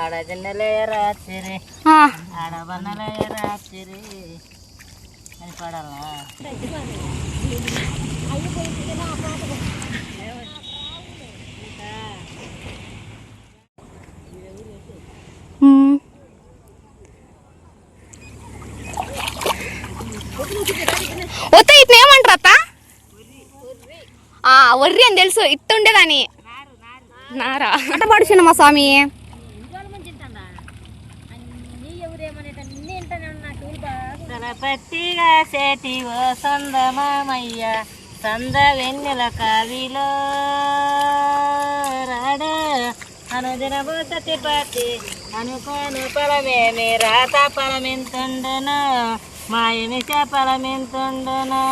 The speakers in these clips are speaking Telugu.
ఆడజన్నలే రాత్రి ఆడబన్నలే రాత్రి అని పాడాలా? వస్తే ఇట్లా ఏమంటారు అత్త? వర్రి అని తెలుసు, ఇట్టుండేదాన్ని నారా అంట పడుచున్న మా స్వామి. పట్టిగా సేటి ఓ సంద మామయ్య సంద వెన్నెల కావిలో రాడ అనుదినము సతిపతి అనుకోను ఫలమేమి రాత ఫలమెంతుండును మాయమిష ఫలమెంతుండును.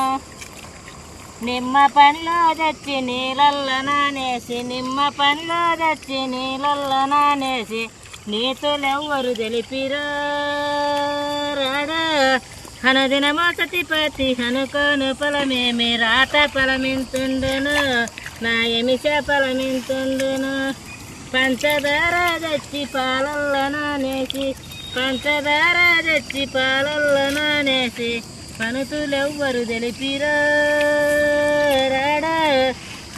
నిమ్మ పండ్లో తెచ్చి నీళ్ళల్లో నానేసి నిమ్మ పండ్లో తెచ్చి నీళ్ళల్లో నానేసి నీతులెవ్వరు తెలిపిరో రాడా అనుదినము సతిపతి అనుకోను ఫలమేమి రాత ఫలమెంతుండును మాయమిష ఫలమెంతుండును. పంచదార తెచ్చి పాలల్లో నానేసి పంచదార తెచ్చి పాలల్లో నానేసి పనుతులెవ్వరు తెలిపిరో రాడా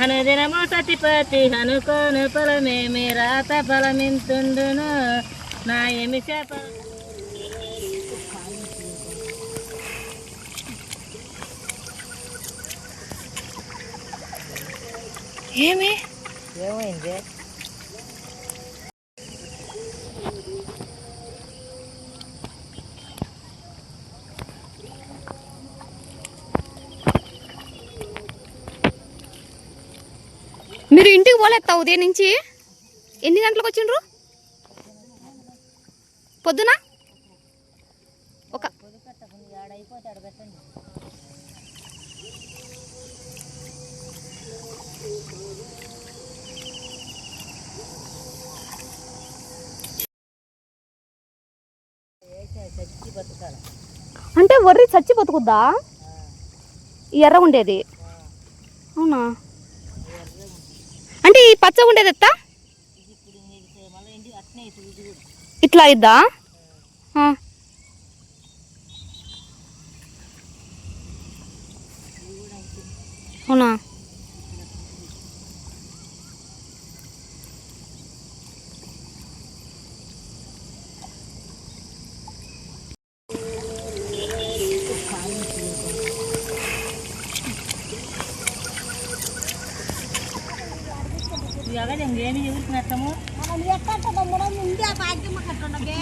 అనుదినము సతిపతి అనుకోను ఫలమేమి రాత ఫలమెంతుండును నా ఎమిష ఏమి ఏమైంది? మీరు ఇంటికి పోలేస్తా ఉదయం నుంచి? ఎన్ని గంటలకు వచ్చిండ్రు? పొద్దున ఒక అంటే వర్రి చచ్చి బతుకుద్దా? ఎర్ర ఉండేది అవునా? అంటే ఈ పచ్చ ఉండేది ఎత్తా ఇట్లా అయిద్దా? అవునా?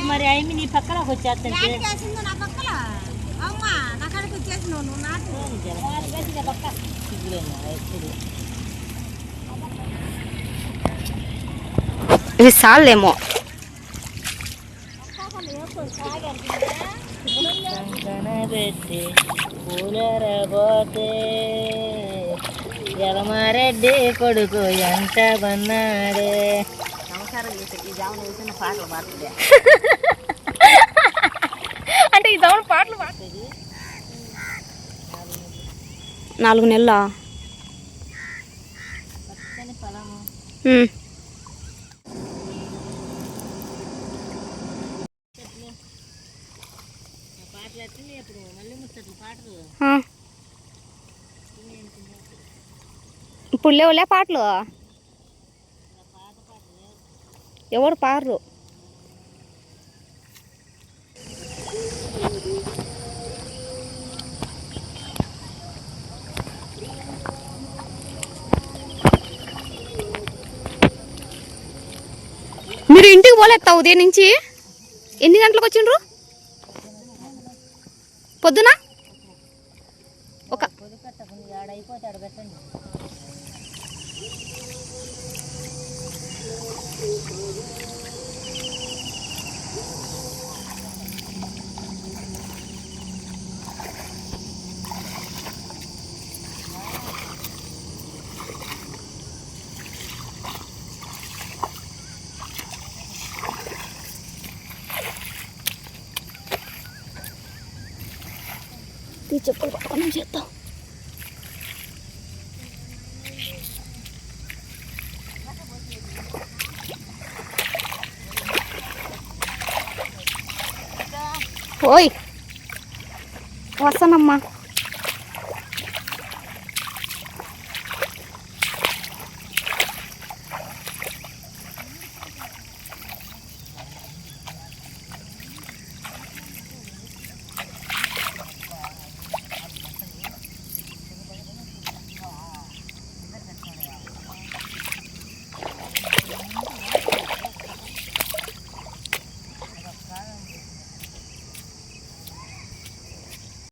మరి అవి నీ పక్కనకు వచ్చేస్తా ఇవి సాలేమో. పెట్టి పూలరబోతే ఎలమారెడ్డి కొడుకు ఎంత బన్నాడే నమస్కారం చేసే ఈ జామున వేసిన పాటలు పాడుతుంది. అంటే ఈ జామున పాటలు పాడుతుంది 4 నెలల ఫలము పాటలు ఎత్తుంది. ఇప్పుడు మళ్ళీ ముచ్చట్లు పాటలు ఇప్పుడు లేవులే పాటలు, ఎవరు పాడరు. మీరు ఇంటికి పోలేస్తా ఉదయం నుంచి? ఎన్ని గంటలకు వచ్చిండ్రు? పొద్దున ఒక ఆడైపోతాడు పెట్టండి. చెప్పులు పట్టుకొని చేద్దాం. ఓయ్ వస్తానమ్మా.